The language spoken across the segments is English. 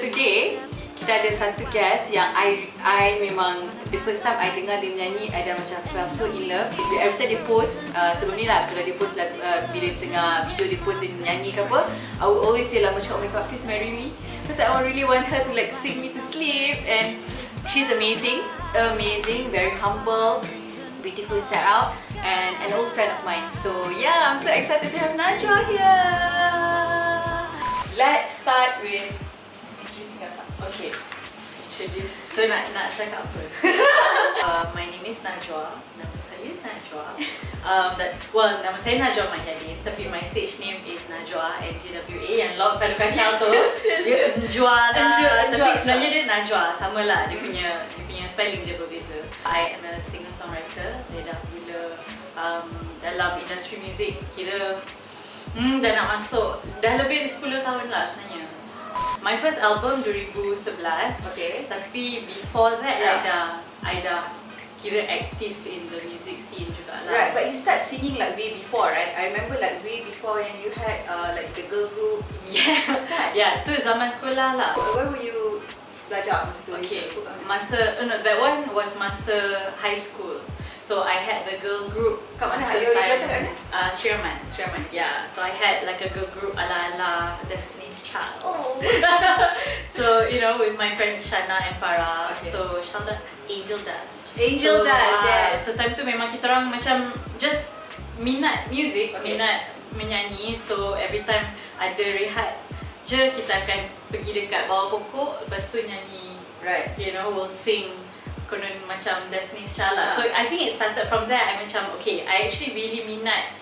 today kita ada satu guest yang I memang the first time I dengar dia menyanyi, I dah macam fell so in love. Every time dia post, sebelum ni lah, kalau dia post bila tengah video dia post dia nyanyi ke apa, I would always say lah macam, oh my god, please marry me, because I really want her to like sing me to sleep. And she's amazing, very humble, beautiful inside out, and an old friend of mine. So yeah, I'm so excited to have Najwa here. Let's start with introducing yourself. Okay, introduce. So nak cakap apa? My name is Najwa. Nama saya Najwa. Nama saya Najwa Mahiaddin. Tapi my stage name is Najwa, NJWA. Yang Lok selalu kacau tu. Dia Njwa lah. Tapi sebenarnya dia Najwa. Sama lah. Dia punya spelling je berbeza. I am a singer-songwriter. Saya dah mula dalam industri muzik. Kira dah nak masuk. Dah lebih 10 tahun lah sebenarnya. My first album 2011. Okay. Tapi before that, I dah kira active in the music scene juga lah. Right, but you start singing like way before, right? I remember like way before when you had like the girl group. Yeah, tu zaman sekolah lah. Where were you belajar masa tu? Okay, that one was masa high school. So I had the girl group. Kat mana? You belajar kat mana? Seri Mersing. Yeah, so I had like a girl group ala-ala Destiny's Child. Oh. So you know, with my friends Shana and Farah. Okay. So Shana Angel Dust. Yes. So time tu memang kita orang macam just minat music, minat menyanyi. So every time ada rehat je, kita akan pergi dekat bawah pokok, lepas tu nyanyi. Right. You know, we'll sing konon macam Destiny's Child lah. So I think it started from there. I macam okay, I actually really minat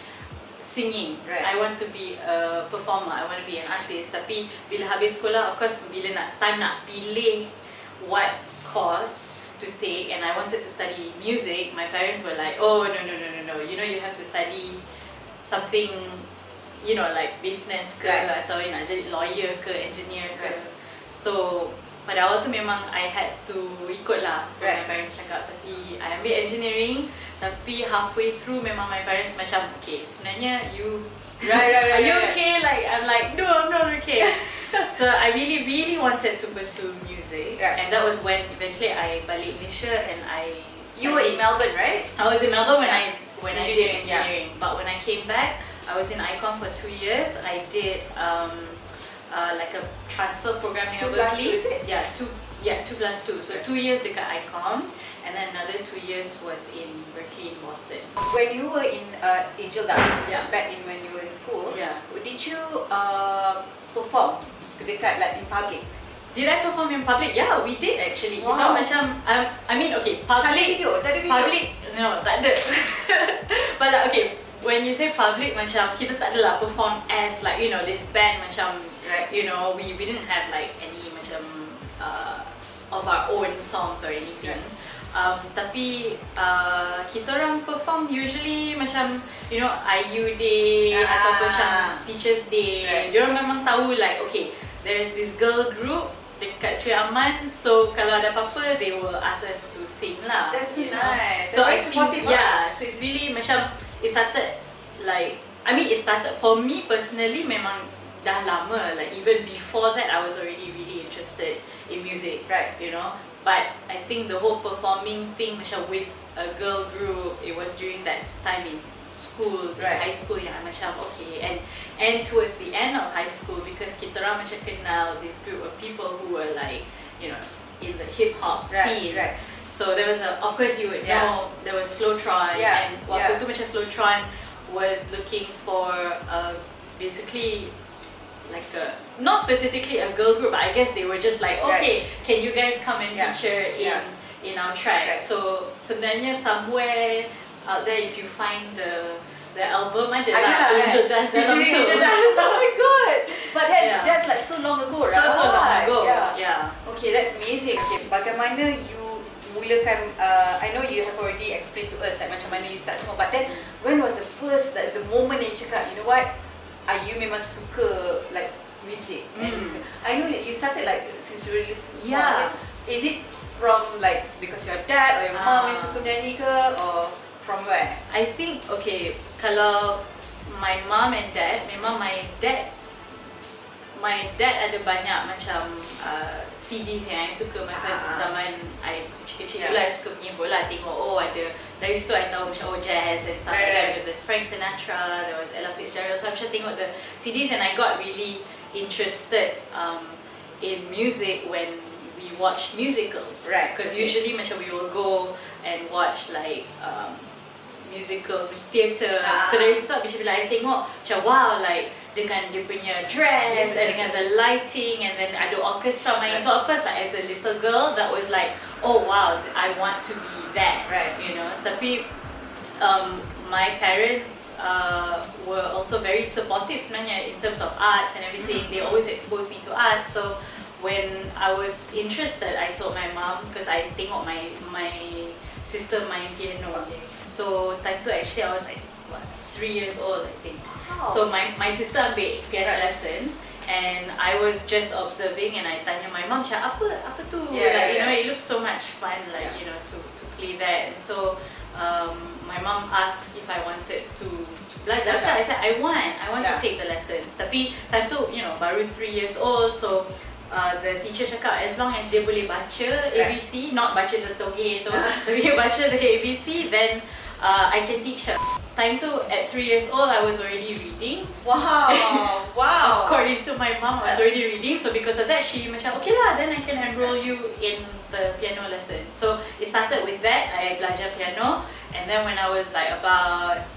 singing. Right. I want to be a performer. I want to be an artist. Tapi bila habis sekolah, of course, bila nak pilih what course to take, and I wanted to study music, my parents were like, oh no. You know, you have to study something, you know, like business ke, atau nak jadi lawyer ke, engineer ke. So pada awal tu memang I had to ikut lah my parents cakap. Tapi I ambil engineering, tapi halfway through memang my parents macam, okay, sebenarnya you are you okay? Like I'm like, no, I'm not okay. So I really wanted to pursue music, and that was when eventually I balik Malaysia and I studied. You were in Melbourne, right? I was in Melbourne when I did engineering, but when I came back, I was in ICOM for 2 years. I did like a transfer program in 2+2, is it? Yeah, 2+2. So 2 years dekat ICOM, and then another 2 years was in Berkeley in Boston. When you were in Angel Dance, back in when you were in school, did you perform dekat like in public? Did I perform in public? Yeah, we did actually. Wow. Kita macam, I mean, okay, public. Tak ada video? Public, no, tak ada. But like, okay, when you say public, macam kita tak adalah perform as like, you know, this band macam, you know, we didn't have like any macam of our own songs or anything. Tapi kita orang perform usually macam, you know, IU Day ataupun macam Teachers Day. Diorang memang tahu like, okay, there's this girl group dekat Sri Aman, so kalau ada apa-apa, they will ask us to sing lah. That's so nice. So I think, so it's really macam, it started like, I mean, it started for me personally memang dah lama, like even before that I was already really interested in music, you know. But I think the whole performing thing macam with a girl group, it was during that time in school, high school yang I macam okay, and towards the end of high school, because kita orang macam kenal this group of people who were like, you know, in the hip hop scene. So there was of course you would know, there was Flowtron, and waktu tu macam Flowtron was looking for basically like not specifically a girl group, but I guess they were just like, okay, can you guys come and feature in our track? So sebenarnya somewhere out there, if you find the album, ada lah Angel Dust dalam tu. Oh my god! But that's like so long ago, right? So long ago. Okay, that's amazing. Okay, bagaimana you mulakan? I know you have already explained to us like macam mana you start semua, but then when was the first, like, the moment that you cakap, you know what, you memang suka like music? I know that you started like since you really small. Is it from like because your dad or your mom yang suka nyanyi ke, or from where? I think, okay, kalau my mom and dad, memang my dad my dad ada banyak macam CDs yang I suka masa zaman I kecil-kecil dulu. I suka menyebut lah, tengok ada dari situ I tahu macam jazz and stuff like that, because there's Frank Sinatra, there was Ella Fitzgerald, so I macam tengok the CDs and I got really interested in music when we watch musicals, because usually macam we will go and watch like musicals, which theatre. So dari situ bila I tengok macam wow, like dengan dia punya dress and dengan the lighting and then ada orchestra main. So of course like as a little girl that was like, oh wow, I want to be that, you know. Tapi my parents were also very supportive sebenarnya in terms of arts and everything. They always exposed me to art. So when I was interested, I told my mom, because I tengok my sister main piano. So time tu actually I was like 3 years old, I think. So my sister ambil piano lessons and I was just observing and I tanya my mom macam apa tu, like you know, it looks so much fun, like you know, to play that. And so my mom asked if I wanted to belajar. I said I want to take the lessons. Tapi time tu, you know, baru 3 years old, so the teacher cakap as long as dia boleh baca ABC, not baca the toge tu, tapi baca the ABC, then I can teach her. Time tu at 3 years old I was already reading. Wow. According to my mom, I was already reading. So because of that, she macam okay lah, then I can enroll you in the piano lesson. So it started with that. I belajar piano, and then when I was like about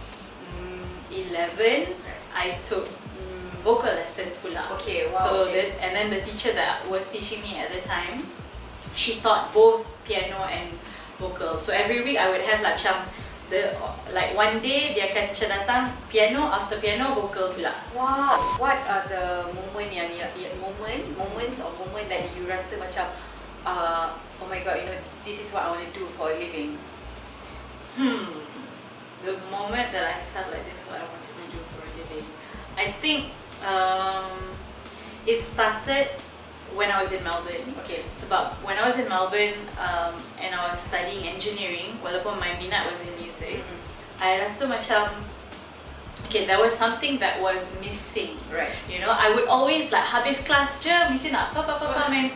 11, I took vocal lessons pula. So and then the teacher that was teaching me at the time, she taught both piano and vocal. So every week I would have like macam like one day dia akan macam datang piano, after piano vocal pula. Wow. What are the moments that you rasa macam oh my god, you know, this is what I want to do for a living? The moment that I felt like this is what I wanted to do for a living, I think it started when I was in Melbourne. Sebab when I was in Melbourne and I was studying engineering, walaupun my minat was in music, I rasa macam there was something that was missing. You know, I would always like habis kelas je mesti nak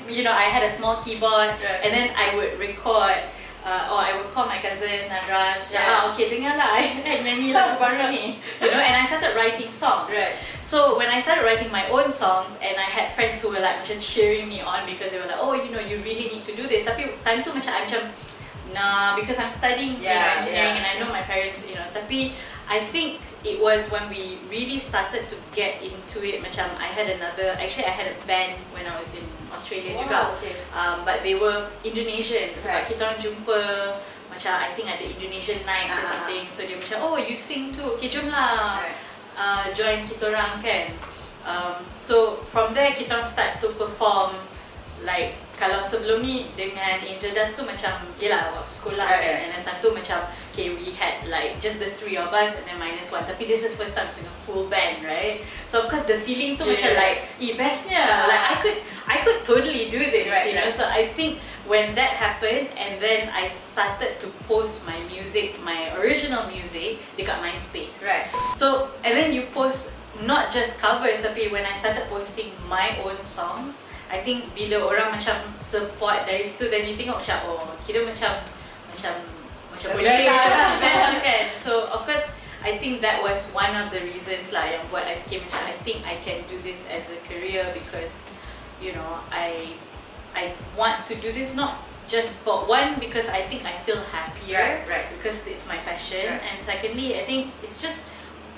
you know, I had a small keyboard and then I would record. Or I would call my cousin Najwa, okay, dengar lah, I nyanyi lagu baru ni, you know, and I started writing songs. So when I started writing my own songs, and I had friends who were like macam cheering me on because they were like, oh, you know, you really need to do this. Tapi time tu macam nah, because I'm studying you know, engineering and I know my parents, you know. Tapi I think it was when we really started to get into it. Macam I had a band when I was in Australia juga. But they were Indonesians. Sebab kita orang jumpa macam I think ada Indonesian night or something. So dia macam, oh, you sing too, okay, jom lah join kita orang kan. So from there kita orang start to perform. Like kalau sebelum ni dengan Angel Dust tu macam yelah waktu sekolah kan, and then time tu macam okay, we had like just the 3 of us and then minus 1, tapi this is first time in a full band, right? So of course the feeling tu macam like bestnya, like I could totally do this, you know. So I think when that happened and then I started to post my music, my original music dekat MySpace. So and then you post not just covers, tapi when I started posting my own songs, I think bila orang macam support dari situ, dan you tengok macam oh, kira macam boleh macam best kan. So of course I think that was one of the reasons lah yang buat I fikir macam I think I can do this as a career, because you know I want to do this not just for one, because I think I feel happier because it's my passion, and secondly I think it's just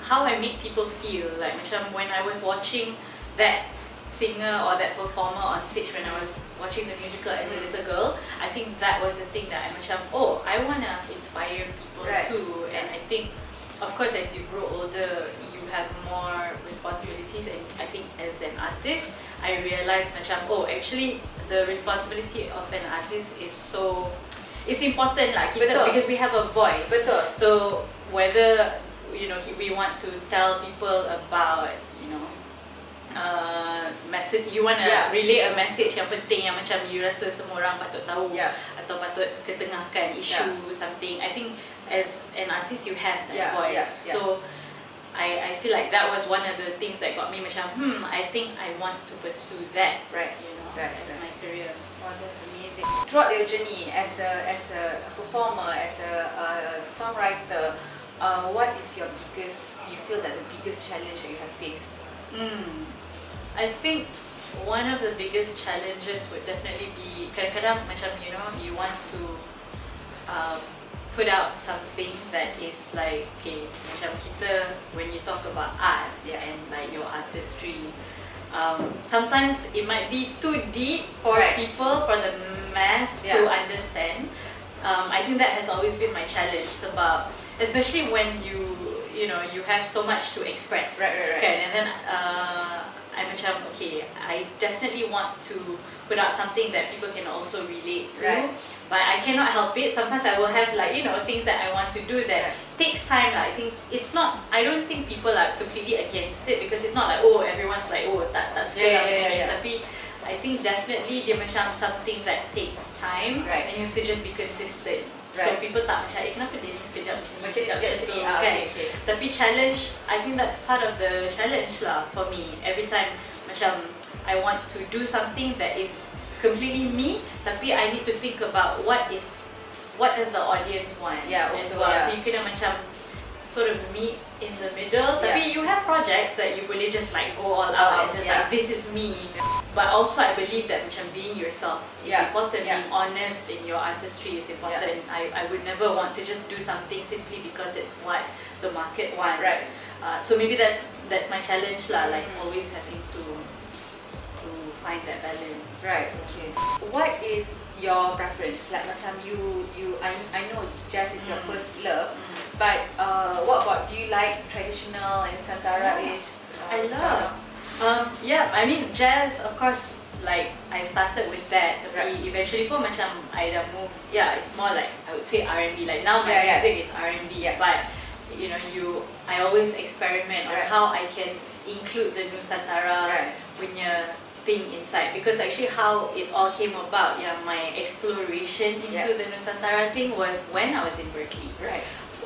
how I make people feel. Like macam when I was watching that singer or that performer on stage when I was watching the musical as a little girl, I think that was the thing that I macam, oh, I wanna inspire people too. And I think, of course, as you grow older, you have more responsibilities, and I think as an artist, I realized macam, oh, actually, the responsibility of an artist is it's important lah, because we have a voice. So whether you know we want to tell people about, you know, message, you want to relay a message yang penting, yang macam you rasa semua orang patut tahu atau patut ketengahkan isu something. I think as an artist you have that voice. So I feel like that was one of the things that got me macam I think I want to pursue that, Right. you know, Right, as right. my career. Wow, that's amazing. Throughout your journey as a performer, as a songwriter, what is your biggest? You feel that the biggest challenge that you have faced? I think one of the biggest challenges would definitely be kadang-kadang macam you want to put out something that is like, okay, macam kita, when you talk about arts and like your artistry, sometimes it might be too deep for people, for the mass to understand. I think that has always been my challenge, sebab especially when you have so much to express, okay, and then I macam, okay, I definitely want to put out something that people can also relate to, but I cannot help it. Sometimes I will have like things that I want to do that takes time. I think it's not. I don't think people are completely against it, because it's not like everyone's like tak suka ni. Tapi I think definitely dia macam something that takes time, and you have to just be consistent. So people tak macam kenapa dia ni sekejap macam ni, kan? Tapi challenge, I think that's part of the challenge lah for me. Every time macam I want to do something that is completely me, tapi I need to think about what does the audience want as well. So you kena macam sort of meet in the middle. Tapi you have projects that you boleh just like go all out and just like, this is me. But also I believe that macam being yourself is important. Being honest in your artistry is important. I would never want to just do something simply because it's what the market wants. So maybe that's my challenge lah, like always having to find that balance. Okay. What is your preference? Like macam I know jazz is your first love, but what about, do you like traditional and Nusantara-ish? I love. I mean jazz, of course. Like I started with that, tapi eventually pun macam I dah move. It's more like I would say R&B. Like now my music is R&B, but I always experiment on how I can include the Nusantara punya thing inside, because actually how it all came about, my exploration into the Nusantara thing was when I was in Berkeley.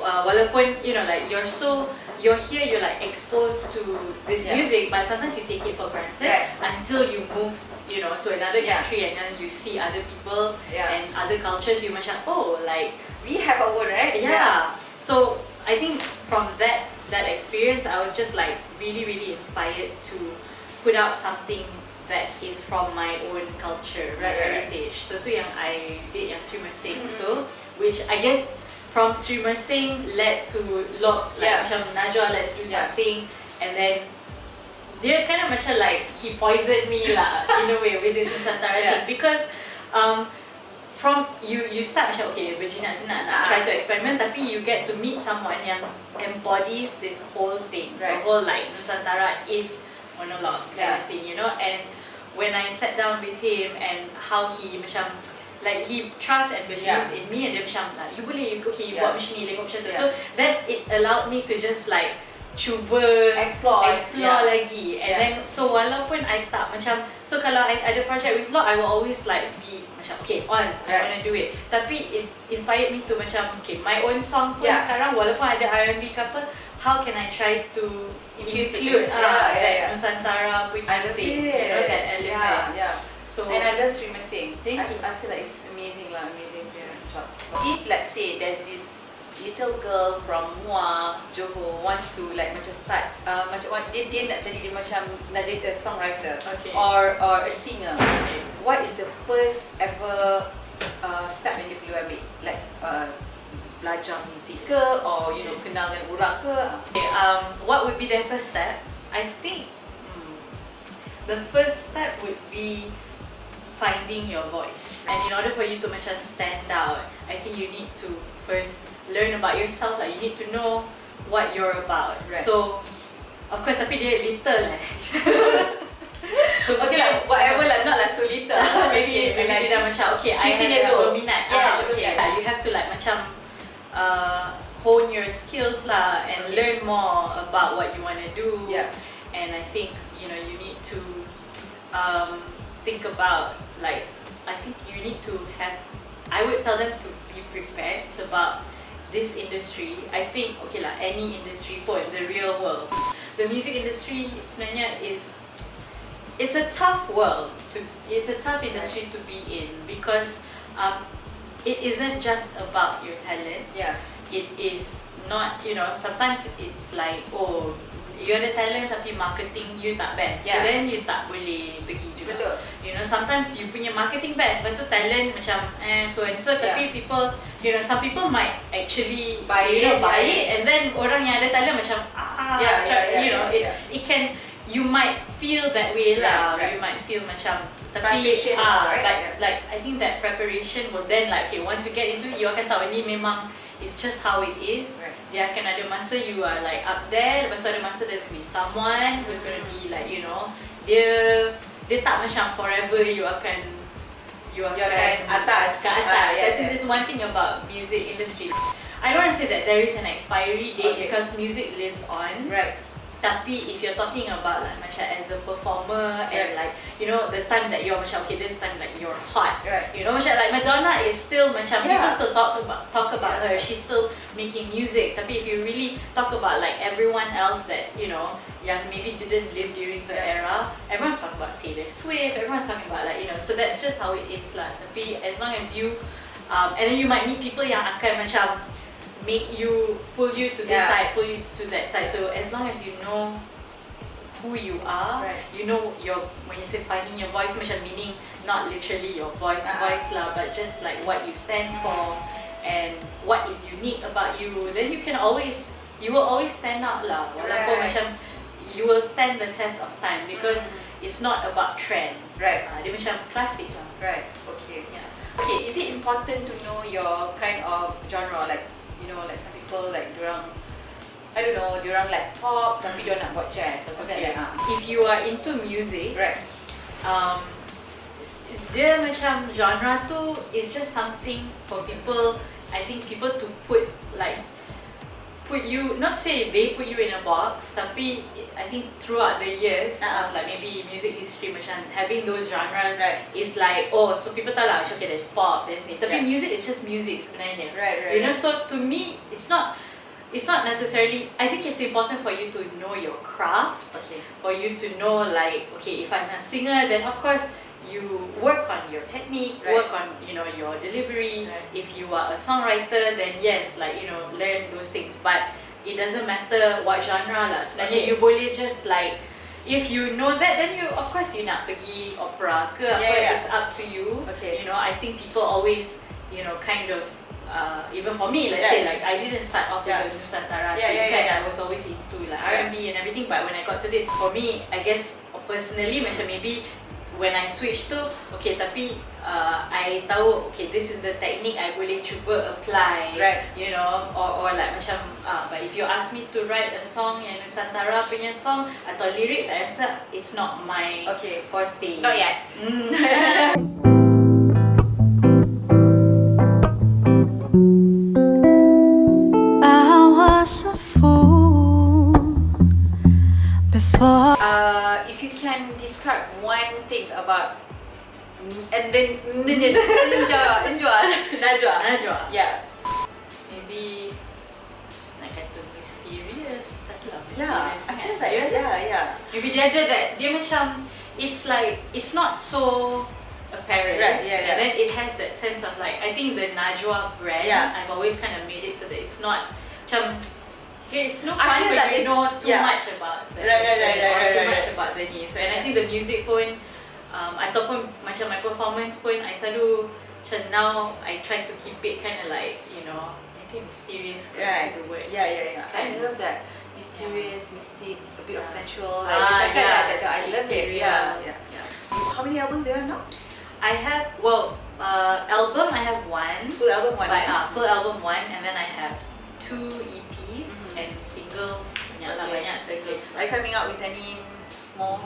Walaupun like you're here, you're like exposed to this music, but sometimes you take it for granted until you move to another country, and then you see other people and other cultures. You macam, like we have our own, So I think from that experience, I was just like really inspired to put out something that is from my own culture, heritage. So tu yang I did, yang Seri Mersing tu, which I guess from Seri Mersing led to like macam Najwa, let's do something, and then dia kind of macam like he poisoned me lah in a way with this Nusantara thing, because from you start macam okay, berjinak nak try to experiment, tapi you get to meet someone yang embodies this whole thing, the whole like Nusantara is monologue kind of thing, and when I sat down with him and how he macam like he trusts and believes in me, and dia macam like, you boleh, you buat macam ni, macam tu, then it allowed me to just like cuba explore lagi, and then so walaupun I tak macam, so kalau I ada project with Lok, I will always like be macam okay, I wanna do it, tapi it inspired me to macam okay, my own song pun sekarang walaupun ada R&B ke apa, how can I try to include that Nusantara punya thing, that element. So, and I love Seri Mersing. I feel like it's amazing job. If let's say there's this little girl from Muar, Johor, wants to like macam start macam dia nak jadi macam nak jadi a songwriter or a singer, what is the first ever step yang dia perlu ambil? Like belajar muzik ke, or kenal dengan orang ke? What would be the first step? I think the first step would be finding your voice. And in order for you to macam stand out, I think you need to first learn about yourself. Like you need to know what you're about. So, of course, tapi dia little. So okay lah, whatever lah, not like so little. maybe dia dah macam okay, I have berminat. You have to like macam hone your skills lah and learn more about what you want to do. And I think you need to think about like, I think you need to have, I would tell them to be prepared sebab this industry, I think okay lah, any industry pun, the real world, the music industry sebenarnya it's a tough world it's a tough industry to be in, because it isn't just about your talent. It is not, you know, sometimes it's like, oh, you ada talent tapi marketing you tak best, so then you tak boleh pergi juga. Betul. You know, sometimes you punya marketing best, but tu talent macam so and so, tapi people, you know, some people might actually buy it, and then orang yang ada talent macam you know, it can, you might feel that way lah, you might feel macam tapi but like I think that preparation will then like, okay, once you get into it, you akan tahu ni memang it's just how it is. Dia akan ada masa you are like up there, lepas tu ada masa there's going to be someone who's going to be like, you know, dia tak macam forever you akan atas. I think there's one thing about music industry, I don't want to say that there is an expiry date, because music lives on. Tapi if you're talking about like macam as a performer and like, you know, the time that you're macam okay, this time like you're hot, you know, macam like Madonna is still macam people still talk about her, she's still making music. Tapi if you really talk about like everyone else that, you know, yang maybe didn't live during the era, everyone's talking about Taylor Swift, everyone's talking about like, you know, so that's just how it is lah. Tapi as long as you and then you might meet people yang akan macam make you, pull you to this side, pull you to that side. So as long as you know who you are, you know your, when you say finding your voice, macam meaning not literally your voice lah, but just like what you stand for and what is unique about you, then you will always stand out lah. Walaupun macam you will stand the test of time, because it's not about trend. Dia macam klasik lah. Okay, is it important to know your kind of genre, like, you know, like some people like diorang, I don't know, diorang like pop tapi diorang nak buat jazz or something like that. If you are into music, dia macam genre tu is just something for people, I think people to put you, not say they put you in a box, tapi I think throughout the years of like maybe music history, macam having those genres is like, oh, so people tahu lah, okay, there's pop, there's ni, tapi music is just music sebenarnya. You know, so to me it's not necessarily, I think it's important for you to know your craft, for you to know like, okay, if I'm a singer, then of course you work on your technique, work on, you know, your delivery. If you are a songwriter, then yes, like, you know, learn those things, but it doesn't matter what genre lah. Sebenarnya you boleh just like, if you know that, then you, of course, you nak pergi opera ke apa, it's up to you. You know, I think people always, you know, kind of even for me, let's say like I didn't start off with the Nusantara thing, I was always into like R&B and everything, but when I got to this, for me, I guess personally macam maybe when I switch to, okay, tapi I tahu, okay, this is the technique I boleh cuba apply, you know, or like macam but if you ask me to write a song yang Nusantara punya song atau lyrics, I rasa it's not my forte. Not yet. I was a fool before. If you can describe one thing about Najwa. Maybe nak kata mysterious, tak lah I mysterious feel like maybe dia ada that, dia macam, it's like, it's not so apparent, and then it has that sense of like, I think the Najwa brand, I've always kind of made it so that it's not macam, okay, it's no fun when you know too much about the or too much about the news. So, and I think the music pun, ataupun macam my performance pun, I selalu macam now I try to keep it kind of like, you know, I think mysterious kind of the word. I love that. Mysterious, mystic, a bit of sensual. Like, I love it. How many albums do you have now? I have, well, album I have one. Full album one. Full album one, and then I have 2 EPs and singles. Banyak singles. Are you coming out with any more?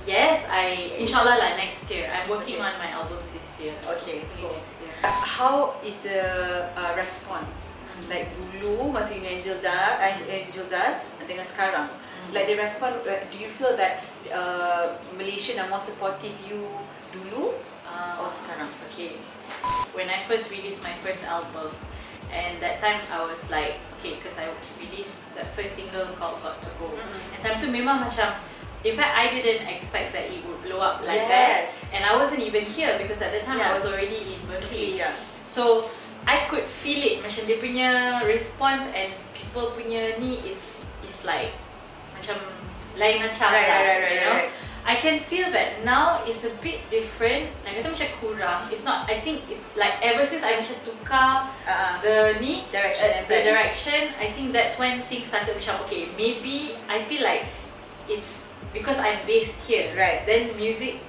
Yes, inshallah lah next year. I'm working on my album this year. Okay, so cool. Next year. How is the response? Like dulu masa Angel Dust dengan sekarang. Like the response, do you feel that Malaysian are more supportive you dulu or sekarang? Okay. When I first released my first album, And that time I was like, okay, because I released that first single called Got To Go. And time tu memang macam, in fact I didn't expect that it would blow up like that. And I wasn't even here because at the time I was already in Berkeley. So I could feel it, macam dia punya response and people punya ni is like macam lain macam you know. I can feel that now is a bit different. Nak kata macam kurang. It's not. I think it's like ever since I macam tukar the direction. I think that's when things started macam okay. Maybe I feel like it's because I'm based here. Then music.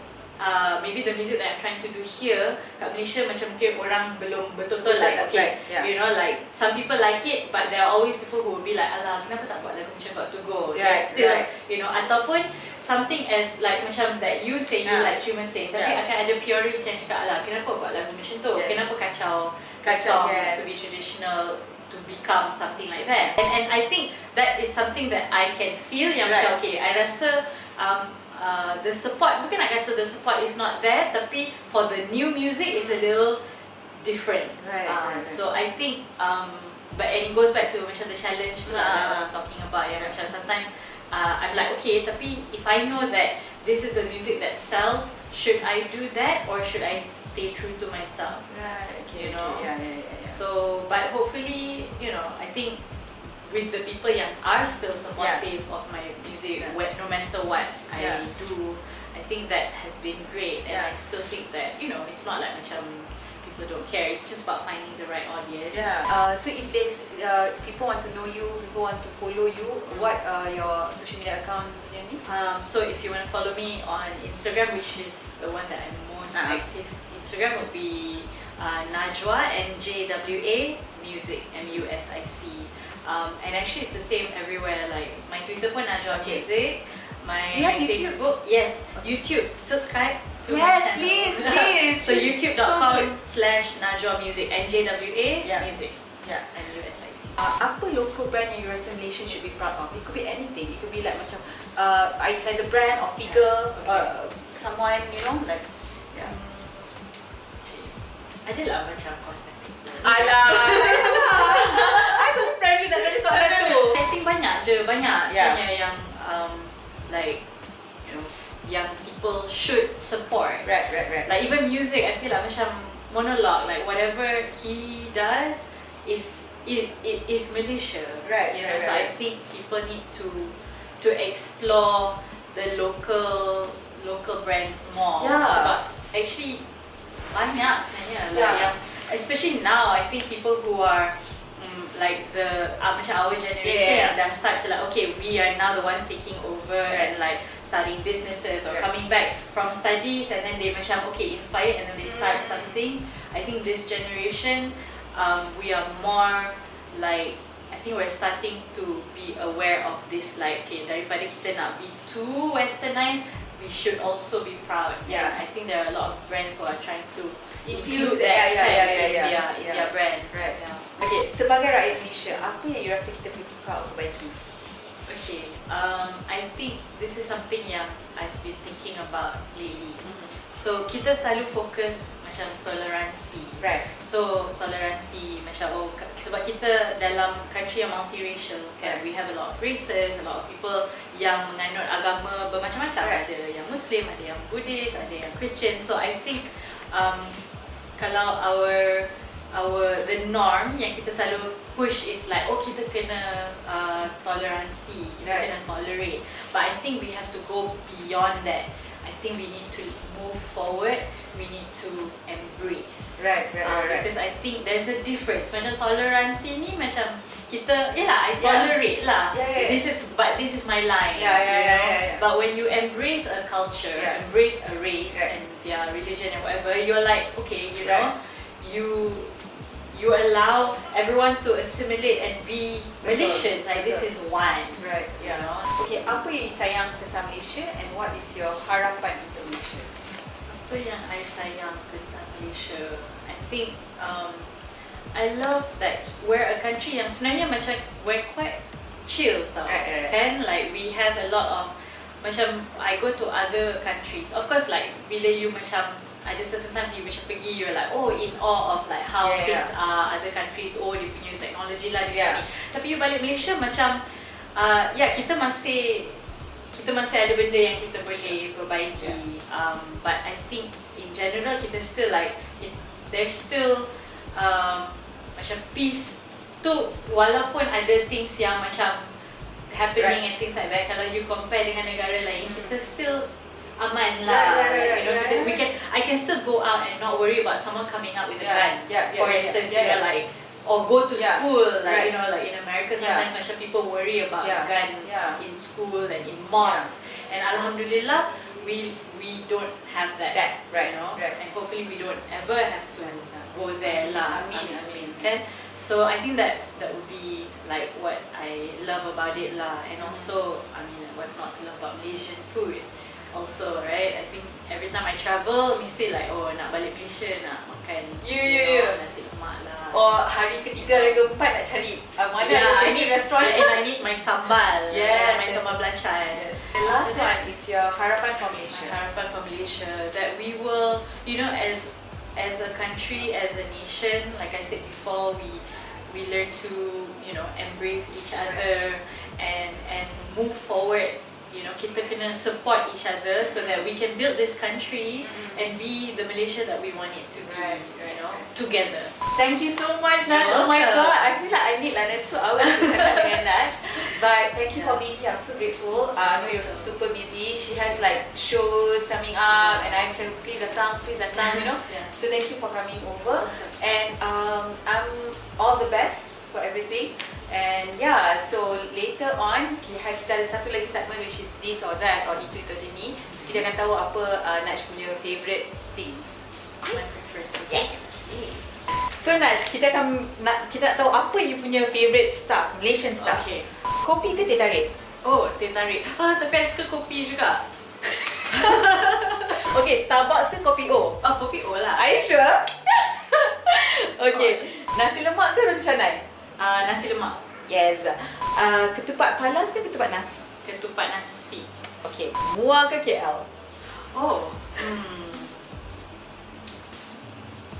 Maybe the music that I'm trying to do here kat Malaysia macam mungkin orang belum betul-betul like okay, you know, like some people like it, but there are always people who will be like, alah, kenapa tak buat lagu macam Got To Go? Still, you know, ataupun something as like macam that you say you like Seri Mersing, tapi akan ada purists yang cakap, alah, kenapa buat lagu macam tu? Kenapa kacau song to be traditional, to become something like that? And I think that is something that I can feel yang macam okay, I rasa the support, bukan nak kata the support is not there, tapi for the new music is a little different. So I think but and it goes back to macam the challenge that I was talking about, yang macam sometimes I'm like okay, tapi if I know that this is the music that sells, should I do that or should I stay true to myself? You know. So but hopefully, you know, I think with the people yang are still supportive of my music, no matter what I do, I think that has been great. And I still think that, you know, it's not like macam people don't care. It's just about finding the right audience. So if there's people want to know you, people want to follow you, what your social media account ni? So if you want to follow me on Instagram, which is the one that I'm most active, Instagram would be Najwa NJWA Music MUSIC. And actually it's the same everywhere, like my Twitter pun Najwa Music, my Facebook, YouTube, subscribe to my channel. Please. So youtube.com/Najwa Music, NJWA Music, MUSIC. Apa local brand yang you rasa Malaysian should be proud of? It could be anything. It could be like macam either the brand or figure, someone, you know, like adalah macam cosmetics. Alah, I so pressure nak tanya soalan tu. I think banyak sebenarnya yang like, you know, yang people should support. Like even music, I feel like macam monologue, like whatever he does is Malaysia. You know, so I think people need to explore the local brands more. Sebab actually banyak sebenarnya like yang especially now, I think people who are like the macam our generation dah start to like okay, we are now the ones taking over and like starting businesses or coming back from studies, and then they macam okay, inspired, and then they start something. I think this generation we are more like, I think we're starting to be aware of this, like okay, daripada kita nak be too westernized, we should also be proud. I think there are a lot of brands who are trying to infuse that in their brand. Okay, sebagai rakyat Malaysia, apa yang you rasa kita perlu tukar atau perbaiki? Okay, I think this is something yang I've been thinking about lately. So kita selalu fokus macam toleransi. So toleransi macam sebab kita dalam country yang multiracial kan, we have a lot of races, a lot of people yang menganut agama bermacam-macam. Ada yang Muslim, ada yang Buddhist, ada yang Christian. So I think kalau the norm yang kita selalu push is like kita kena toleransi, kita kena tolerate, but I think we have to go beyond that. I think we need to move forward, we need to embrace. Because I think there's a difference. Macam toleransi ni macam kita, I tolerate lah. This is my line. But when you embrace a culture, embrace a race and their religion and whatever, you're like okay, you know, you allow everyone to assimilate and be Malaysians. Like this is one. You know. Okay, apa yang you sayang tentang Malaysia and what is your harapan untuk Malaysia? Apa yang I sayang tentang Malaysia? I think I love that we're a country yang sebenarnya macam we're quite chill tau. Kan? Like we have a lot of macam I go to other countries. Of course like bila you macam ada certain times you macam pergi, you're like in awe of like how things are, other countries, dia punya technology lah, dia punya ni. Tapi you balik Malaysia macam kita masih ada benda yang kita boleh perbaiki, but I think in general kita still like there's still macam peace tu, walaupun ada things yang macam happening and things like that. Kalau you compare dengan negara lain, kita still aman lah. I can still go out and not worry about someone coming out with a gun. For instance, like, or go to school, like like in America sometimes macam people worry about guns in school and in mosques. And Alhamdulillah, we don't have that, right? And hopefully we don't ever have to go there lah. Amin. Kan? So I think that would be like what I love about it lah. And also, I mean, what's not to love about Malaysian food? Also, right? I think every time I travel, mesti like, nak balik Malaysia nak makan nasi lemak lah. Or hari ketiga, hari keempat nak cari mana Malaysian restaurant. And I need my sambal. My sambal belacan. The last one is your harapan for Malaysia. My harapan for Malaysia, that we will, as a country, as a nation, like I said before, we learn to embrace each other and move forward. Kita kena support each other so that we can build this country and be the Malaysia that we want it to be, together. Thank you so much, Naj. Oh my god, I feel like I need like 2 hours to cakap dengan Naj. But thank you for being here. I'm so grateful. I know you're super busy. She has like shows coming up, and I'm saying please datang. So thank you for coming over, and I'm all the best for everything. And so later on kita ada satu lagi segment, which is this or that, or itu ni. So kita akan tahu apa Naj punya favourite things. My favorite. Yes. So Naj, kita nak tahu apa you punya favourite stuff, Malaysian stuff. Okay. Kopi ke teh tarik? Teh tarik. Tapi I suka kopi juga. Okay, Starbucks ke kopi O? Kopi O lah. Are you sure? Okay, nasi lemak ke roti canai? Nasi lemak. Yes. Ketupat palas ke ketupat nasi? Ketupat nasi. Okay, Muar ke KL?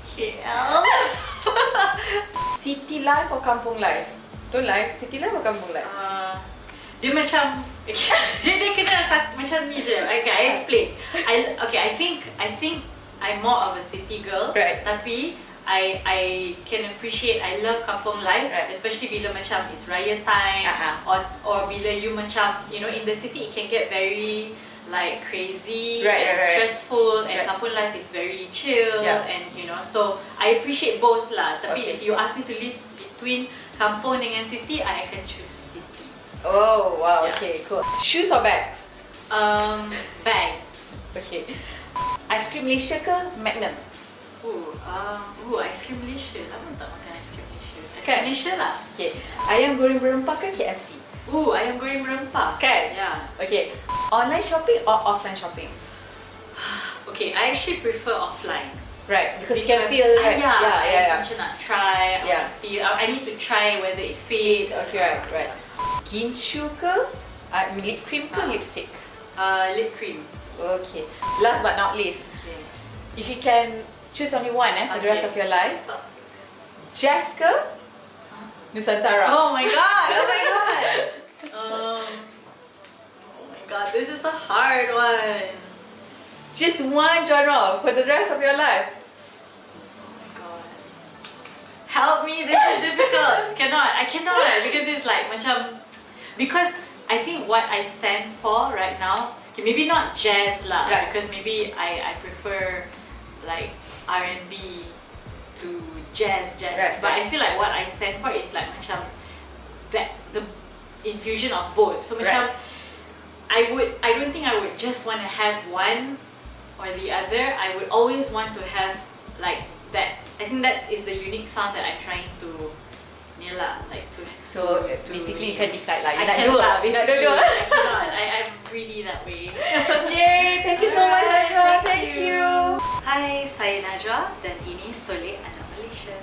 KL. City life or kampung life? Don't lie, city life or kampung life? Dia macam dia kena macam ni je. Okay, I explain. I think I'm more of a city girl. Right. Tapi I can appreciate, I love kampung life, especially bila macam it's raya time, or bila you macam in the city it can get very like crazy and stressful, and kampung life is very chill, and so I appreciate both lah. Tapi if you ask me to live between kampung dengan city, I can choose city. Oh wow, okay, cool. Shoes or bags? Bags. Okay. Ice cream Malaysia ke Magnum? Ice cream Malaysia. Lama tak makan ice cream Malaysia. Ice cream Malaysia lah. Okay. Ayam goreng berempah ke KFC? Ayam goreng berempah. Kan? Yeah. Okay. Online shopping or offline shopping? Okay, I actually prefer offline. Right, because you can feel, right? I macam nak try, I want to feel. I need to try whether it fits. Okay, right. Gincu ke? Lip cream ke lipstick? Lip cream. Okay. Last but not least, if you can choose only one for the rest of your life, jazz ke Nusantara? Oh my god! Oh my god, this is a hard one. Just one genre for the rest of your life. Oh my god. Help me, this is difficult. I cannot because it's like macam, because I think what I stand for right now, okay, maybe not jazz lah, because maybe I prefer like R&B to jazz, but I feel like what I stand for is like macam that the infusion of both. So macam I don't think I would just want to have one or the other. I would always want to have like that. I think that is the unique sound that I'm trying to So basically you can decide like I nak cannot dua. lah, basically. Nak dua. I cannot. I'm really that way. Yay! Thank you so much, Najwa. Thank you. Hai, saya Najwa dan ini SOLEK Anak Malaysia.